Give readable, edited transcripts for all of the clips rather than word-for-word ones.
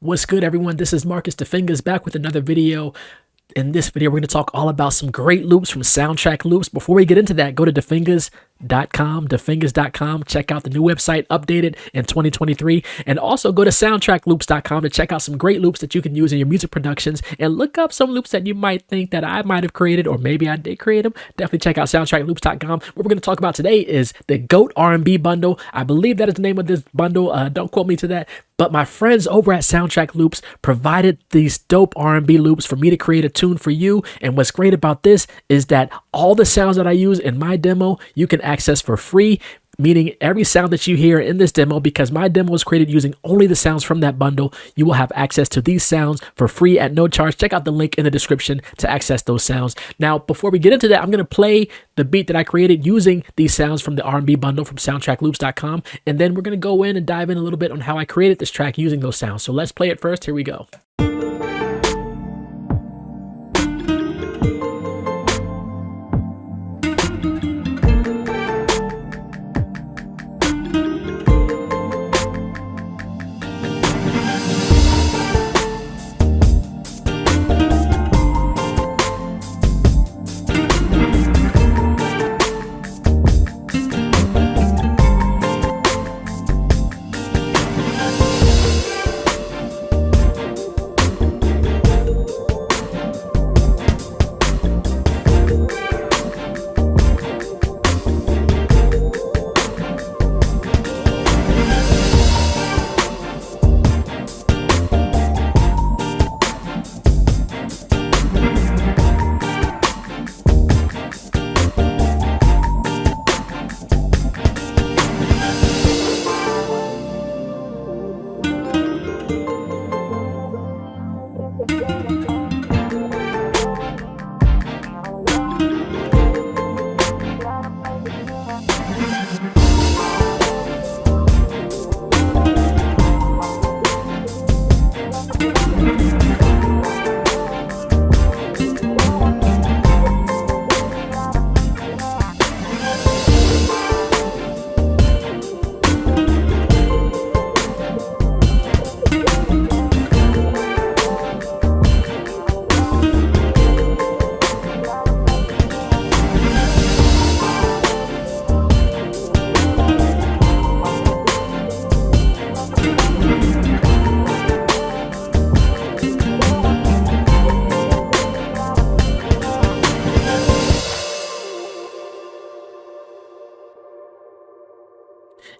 What's good, everyone? This is Marcus the Fingaz back with another video. In this video, we're going to talk all about some great loops from Soundtrack Loops. Before we get into that, go to defingaz.com, check out the new website updated in 2023, and also go to soundtrackloops.com to check out some great loops that you can use in your music productions, and look up some loops that you might think that I might have created, or maybe I did create them. Definitely check out soundtrackloops.com. What we're going to talk about today is the GOAT R&B bundle. I believe that is the name of this bundle. Don't quote me to that. But my friends over at Soundtrack Loops provided these dope R&B loops for me to create a tune for you. And what's great about this is that all the sounds that I use in my demo, you can access for free, meaning every sound that you hear in this demo, because my demo was created using only the sounds from that bundle, you will have access to these sounds for free at no charge. Check out the link in the description to access those sounds. Now, before we get into that, I'm going to play the beat that I created using these sounds from the R&B bundle from soundtrackloops.com, and then we're going to go in and dive in a little bit on how I created this track using those sounds. So let's play it first. Here we go.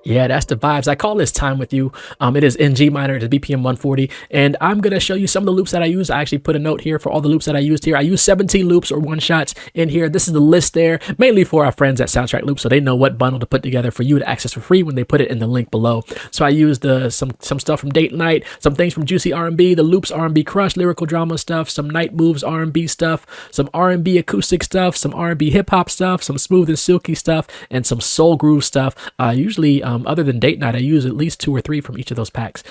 Yeah, that's the vibes. I call this Time With You. It is in G minor, it is BPM 140, and I'm going to show you some of the loops that I use. I actually put a note here for all the loops that I used here. I used 17 loops or one shots in here. This is the list there, mainly for our friends at Soundtrack Loops, so they know what bundle to put together for you to access for free when they put it in the link below. So I used some stuff from Date Night, some things from Juicy R&B, the Loops R&B Crush, lyrical drama stuff, some Night Moves R&B stuff, some R&B acoustic stuff, some R&B hip hop stuff, some smooth and silky stuff, and some soul groove stuff. Usually, other than Date Night, I use at least 2 or 3 from each of those packs.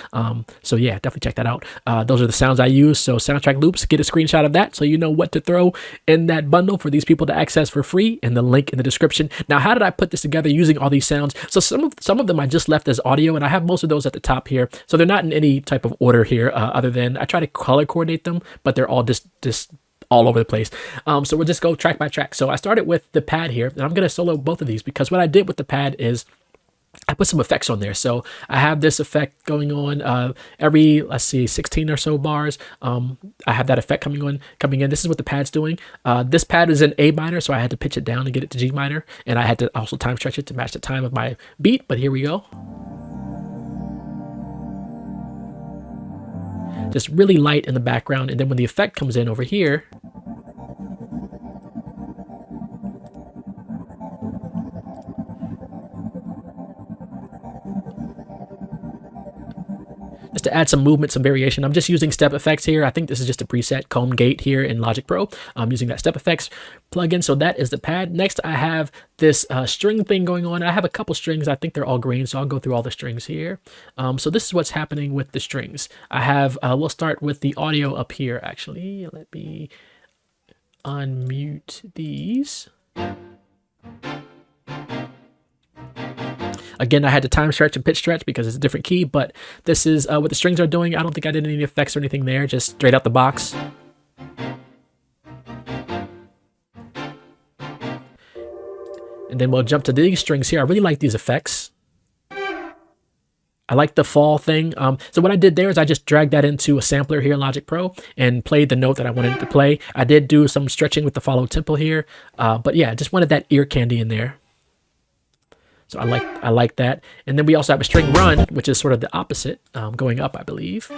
So yeah, definitely check that out. Those are the sounds I use. So Soundtrack Loops, get a screenshot of that so you know what to throw in that bundle for these people to access for free, and the link in the description. Now, how did I put this together using all these sounds? So some of them I just left as audio, and I have most of those at the top here. So they're not in any type of order here, other than I try to color coordinate them, but they're all just all over the place. So we'll just go track by track. So I started with the pad here, and I'm going to solo both of these, because what I did with the pad is I put some effects on there. So I have this effect going on every, let's see, 16 or so bars. I have that effect coming in. This is what the pad's doing. This pad is in A minor, so I had to pitch it down to get it to G minor, and I had to also time stretch it to match the time of my beat. But here we go. Just really light in the background, and then when the effect comes in over here, just to add some movement, some variation. I'm just using step effects here. I think this is just a preset comb gate here in Logic Pro. I'm using that step effects plugin. So that is the pad. Next, I have this string thing going on. I have a couple strings. I think they're all green, so I'll go through all the strings here. So this is what's happening with the strings. I have, we'll start with the audio up here, actually. Let me unmute these. Again, I had to time stretch and pitch stretch because it's a different key, but this is what the strings are doing. I don't think I did any effects or anything there, just straight out the box. And then we'll jump to these strings here. I really like these effects. I like the fall thing. So what I did there is I just dragged that into a sampler here in Logic Pro and played the note that I wanted to play. I did do some stretching with the follow tempo here, but yeah, I just wanted that ear candy in there. So I like that. And then we also have a string run, which is sort of the opposite, going up, I believe.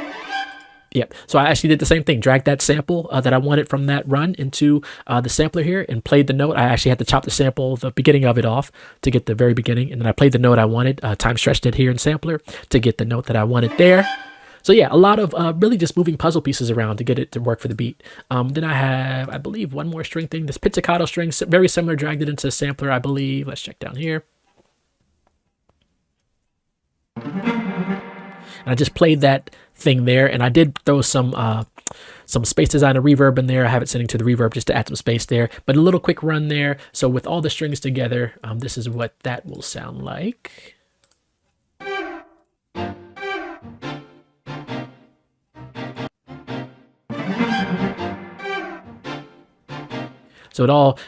Yep. So I actually did the same thing. Dragged that sample that I wanted from that run into the sampler here and played the note. I actually had to chop the sample, the beginning of it off to get the very beginning. And then I played the note I wanted, time stretched it here in sampler to get the note that I wanted there. So yeah, a lot of really just moving puzzle pieces around to get it to work for the beat. Then I have, I believe, one more string thing. This pizzicato string, very similar, dragged it into a sampler, I believe. Let's check down here. And I just played that thing there, and I did throw some Space Designer reverb in there. I have it setting to the reverb just to add some space there, but a little quick run there. So with all the strings together, this is what that will sound like. So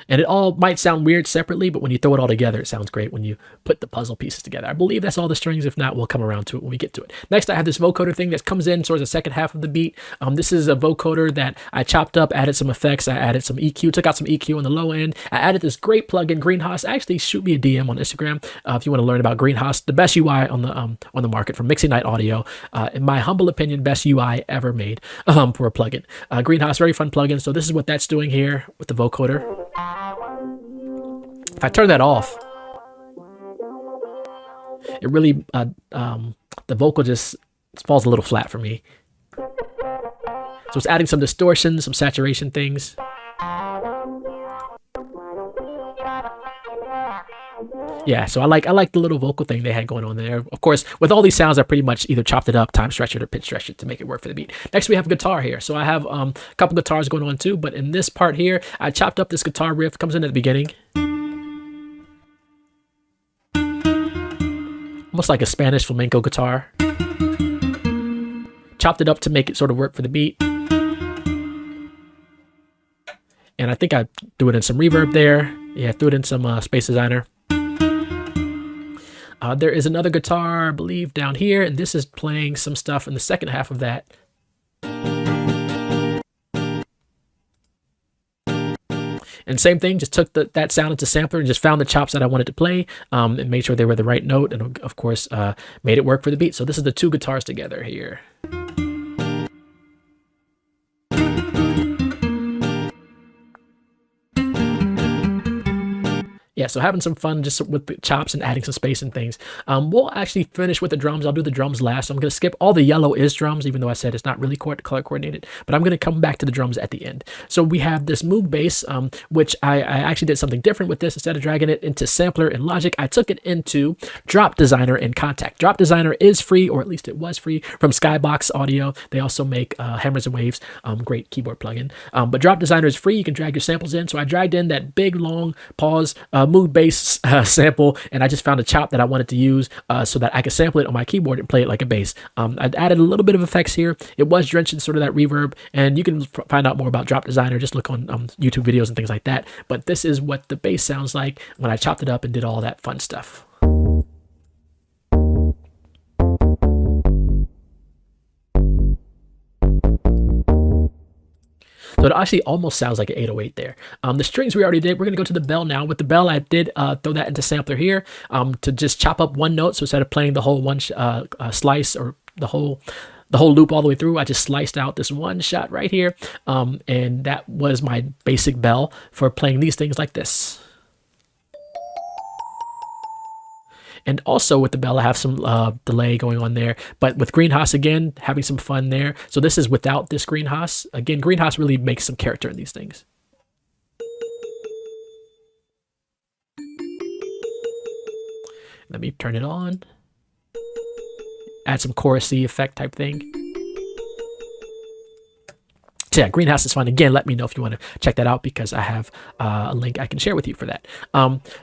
it all might sound weird separately, but when you throw it all together, it sounds great when you put the puzzle pieces together. I believe that's all the strings. If not, we'll come around to it when we get to it. Next, I have this vocoder thing that comes in towards the second half of the beat. This is a vocoder that I chopped up, added some effects. I added some EQ, took out some EQ on the low end. I added this great plugin, Greenhouse. Actually, shoot me a DM on Instagram if you want to learn about Greenhouse, the best UI on the market from Mixing Night Audio. In my humble opinion, best UI ever made for a plugin. Greenhouse, very fun plugin. So this is what that's doing here with the vocoder. If I turn that off, it really, the vocal just falls a little flat for me. So it's adding some distortion, some saturation things. Yeah, so I like the little vocal thing they had going on there. Of course, with all these sounds, I pretty much either chopped it up, time stretched it, or pitch stretched it to make it work for the beat. Next, we have guitar here. So I have a couple guitars going on too, but in this part here, I chopped up this guitar riff, comes in at the beginning. Almost like a Spanish flamenco guitar. Chopped it up to make it sort of work for the beat. And I think I threw it in some reverb there. Yeah, threw it in some Space Designer. There is another guitar, I believe, down here, and this is playing some stuff in the second half of that. And same thing, just took that sound into sampler and just found the chops that I wanted to play and made sure they were the right note, and of course made it work for the beat. So this is the two guitars together here. Yeah, so having some fun just with the chops and adding some space and things. We'll actually finish with the drums. I'll do the drums last. So I'm going to skip all the yellow is drums, even though I said it's not really color coordinated. But I'm going to come back to the drums at the end. So we have this Moog bass, which I actually did something different with this. Instead of dragging it into Sampler and Logic, I took it into Drop Designer and Contact. Drop Designer is free, or at least it was free, from Skybox Audio. They also make Hammers and Waves, great keyboard plugin. But Drop Designer is free. You can drag your samples in. So I dragged in that big, long pause Moog bass sample, and I just found a chop that I wanted to use so that I could sample it on my keyboard and play it like a bass. I added a little bit of effects here. It was drenched in sort of that reverb, and you can find out more about Drop Designer. Just look on YouTube videos and things like that. But this is what the bass sounds like when I chopped it up and did all that fun stuff. So it actually almost sounds like an 808 there. The strings we already did. We're going to go to the bell now. With the bell, I did throw that into sampler here to just chop up one note. So instead of playing the whole one slice or the whole loop all the way through, I just sliced out this one shot right here. And that was my basic bell for playing these things like this. And also with the bell, I have some delay going on there. But with Greenhouse, again, having some fun there. So this is without this Greenhouse. Again, Greenhouse really makes some character in these things. Let me turn it on. Add some chorusy effect type thing. So yeah, Greenhouse is fun. Again, let me know if you want to check that out, because I have a link I can share with you for that.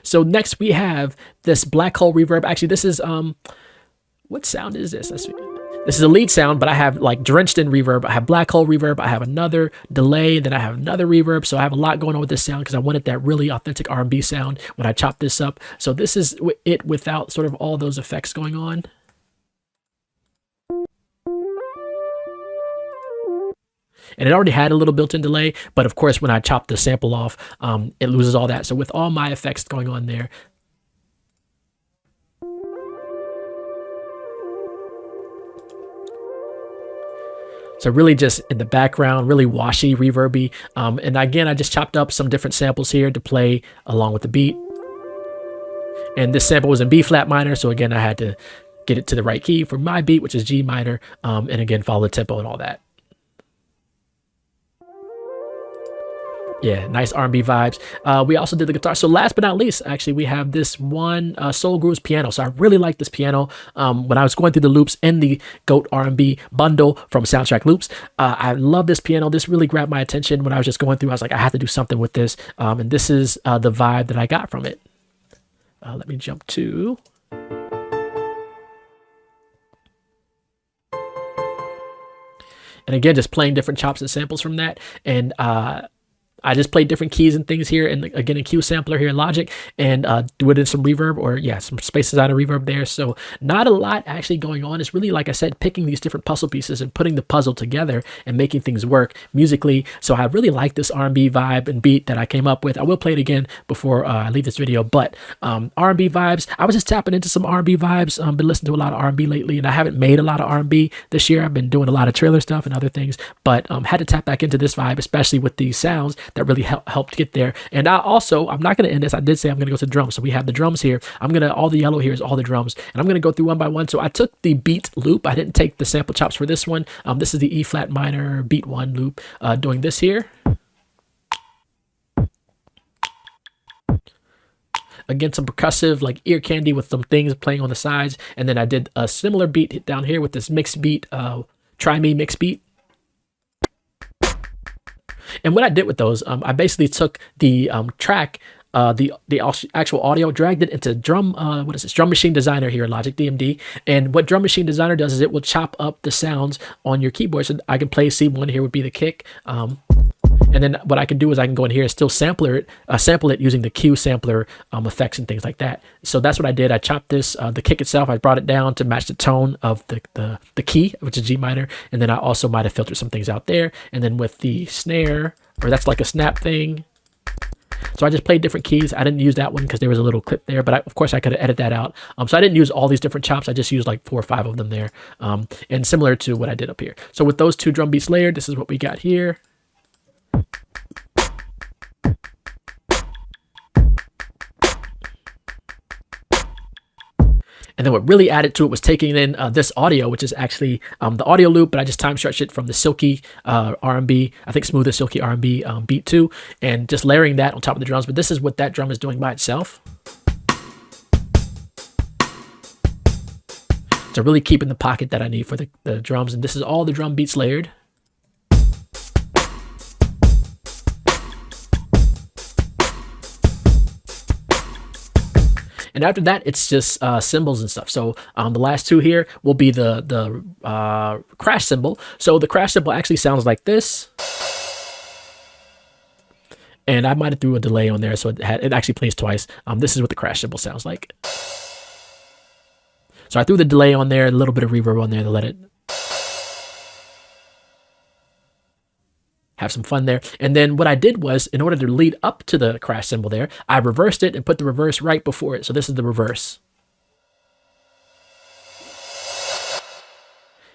So next we have this black hole reverb. Actually, this is what sound is this? This is a lead sound, but I have like drenched in reverb. I have black hole reverb. I have another delay. Then I have another reverb. So I have a lot going on with this sound because I wanted that really authentic R&B sound when I chopped this up. So this is it without sort of all those effects going on. And it already had a little built-in delay, but of course when I chop the sample off, it loses all that. So with all my effects going on there, so really just in the background, really washy, reverby. And again, I just chopped up some different samples here to play along with the beat. And this sample was in B flat minor, so again, I had to get it to the right key for my beat, which is G minor, and again, follow the tempo and all that. Yeah, nice R&B vibes. We also did the guitar. So last but not least, actually, we have this one Soul Grooves piano. So I really like this piano. When I was going through the loops in the GOAT R&B bundle from Soundtrack Loops, I love this piano. This really grabbed my attention when I was just going through. I was like, I have to do something with this. And this is the vibe that I got from it. Let me jump to... And again, just playing different chops and samples from that. And I just played different keys and things here, and again, a Q sampler here in Logic, and do it in some reverb, or yeah, some spaces out of reverb there. So not a lot actually going on. It's really, like I said, picking these different puzzle pieces and putting the puzzle together and making things work musically. So I really like this R&B vibe and beat that I came up with. I will play it again before I leave this video, but R&B vibes. I was just tapping into some R&B vibes. Been listening to a lot of R&B lately, and I haven't made a lot of R&B this year. I've been doing a lot of trailer stuff and other things, but had to tap back into this vibe, especially with these sounds that really helped get there. And I'm not going to end this. I did say I'm going to go to the drums. So we have the drums here. All the yellow here is all the drums, and I'm going to go through one by one. So I took the beat loop. I didn't take the sample chops for this one. This is the E flat minor beat 1 loop, doing this here. Again, some percussive, like ear candy with some things playing on the sides. And then I did a similar beat down here with this mixed beat, Try Me mixed beat. And what I did with those, I basically took the track, the actual audio, dragged it into Drum Machine Designer here in Logic DMD. And what Drum Machine Designer does is it will chop up the sounds on your keyboard. So I can play C1 here would be the kick. And then what I can do is I can go in here and still sample it using the Q sampler effects and things like that. So that's what I did. I chopped this, the kick itself, I brought it down to match the tone of the key, which is G minor. And then I also might have filtered some things out there. And then with the snare, or that's like a snap thing. So I just played different keys. I didn't use that one because there was a little clip there, but of course I could have edited that out. So I didn't use all these different chops. I just used like 4 or 5 of them there. And similar to what I did up here. So with those 2 drum beats layered, this is what we got here. And then what really added to it was taking in this audio, which is actually the audio loop, but I just time stretched it from the Silky R&B, I think Smooth as Silky R&B beat 2, and just layering that on top of the drums. But this is what that drum is doing by itself. So really keeping the pocket that I need for the drums. And this is all the drum beats layered. And after that, it's just cymbals and stuff. So the last 2 here will be the crash cymbal. So the crash cymbal actually sounds like this. And I might have threw a delay on there, so it actually plays twice. This is what the crash cymbal sounds like. So I threw the delay on there, a little bit of reverb on there to let it have some fun there. And then what I did was, in order to lead up to the crash cymbal there, I reversed it and put the reverse right before it. So this is the reverse.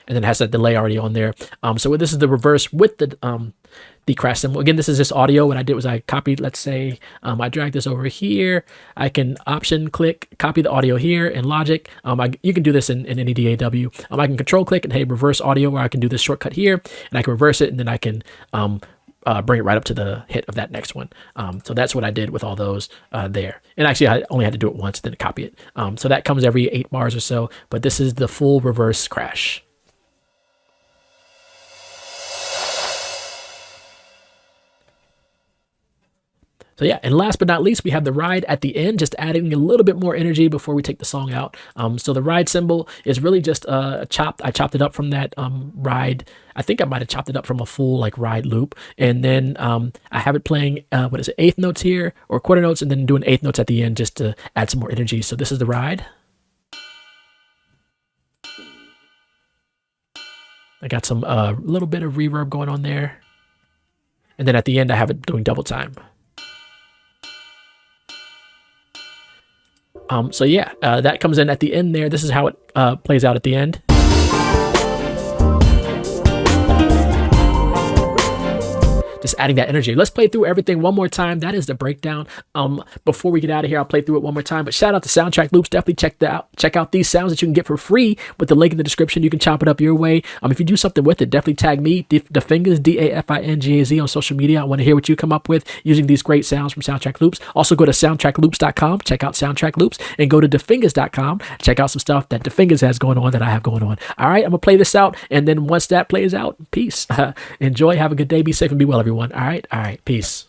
And then it has that delay already on there. So this is the reverse with the crash cymbal. Again, this is just audio. What I did was I copied, let's say, I dragged this over here. I can option click, copy the audio here in Logic. You can do this in any DAW. I can control click and hey, reverse audio, where I can do this shortcut here, and I can reverse it, and then I can bring it right up to the hit of that next one. So that's what I did with all those there. And actually, I only had to do it once, then copy it. So that comes every 8 bars or so, but this is the full reverse crash. So yeah, and last but not least, we have the ride at the end, just adding a little bit more energy before we take the song out. So the ride cymbal is really just chopped. I chopped it up from that ride. I think I might have chopped it up from a full like ride loop, and then I have it playing what is it, eighth notes here or quarter notes, and then doing eighth notes at the end just to add some more energy. So this is the ride. I got some little bit of reverb going on there, and then at the end I have it doing double time. So yeah, that comes in at the end there. This is how it plays out at the end. Just adding that energy. Let's play through everything one more time. That is the breakdown. Before we get out of here, I'll play through it one more time. But shout out to Soundtrack Loops. Definitely check out these sounds that you can get for free with the link in the description. You can chop it up your way. If you do something with it, definitely tag me, the Fingaz, DAFINGAZ on social media. I want to hear what you come up with using these great sounds from Soundtrack Loops. Also go to soundtrackloops.com, check out Soundtrack Loops, and go to thefingaz.com, check out some stuff that the Fingaz has going on that I have going on. All right, I'm gonna play this out, and then once that plays out, peace. Enjoy, have a good day, be safe, and be well, everyone. All right, peace.